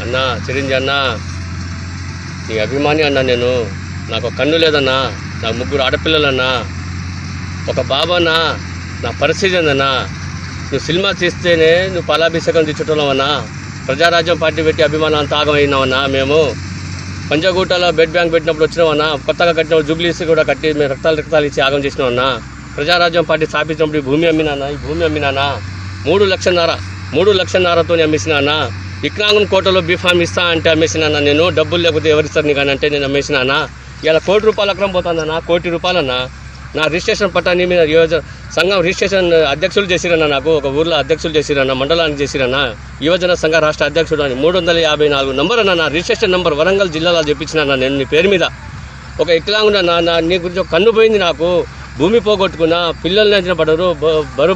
అన్నా చిరంజీవి అన్నా, నీ అభిమాని అన్నా, నేను నాకు కన్ను లేదన్నా, నాకు 3 ఆడపిల్లలన్నా, ఒక బాబన్నా, నా పరిస్థితి ఏందన్నా, నువ్వు సినిమా తీస్తేనే నువ్వు పాలాభిషేకం తెచ్చుకోవాలన్నా, ప్రజారాజ్యం పార్టీ పెట్టి అభిమానం అంతా ఆగమైనామన్నా, మేము పంజాగుట్టలో బెడ్ బ్యాంక్ పెట్టినప్పుడు వచ్చినామన్నా, కొత్తగా కట్టినప్పుడు జూబ్లీస్ కూడా కట్టి మేము రక్తాలు ఇచ్చి ఆగం చేసినామన్నా, ప్రజారాజ్యం పార్టీ స్థాపించినప్పుడు ఈ భూమి అమ్మినానా 3,00,000తో అమ్మేసినానా, వికలాంగుని కోటలో బీఫామ్ ఇస్తా అంటే అమ్మేసినానా, నేను డబ్బులు లేకపోతే ఎవరిస్తారు నీకు అని అంటే నేను అమ్మేసినానా, ఇలా ₹1,00,00,000 అక్రమం పోతుందన్నా, ₹1,00,00,000 నా రిజిస్ట్రేషన్ పట్టా నీ మీద సంఘం రిజిస్ట్రేషన్ అధ్యక్షులు చేసిరన్నా, నాకు ఒక ఊర్లో అధ్యక్షులు చేసిరన్నా, మండలానికి చేసిరన్నా, యువజన సంఘ రాష్ట్ర అధ్యక్షుడు అని 354 నంబర్ అన్న, నా రిజిస్ట్రేషన్ నంబర్ వరంగల్ జిల్లాలో చెప్పించినా నేను నీ పేరు మీద. ఒక వికలాంగుడు నీ గురించి ఒక కన్ను పోయింది, నాకు భూమి పోగొట్టుకున్నా, పిల్లల్ని పడరు బరువు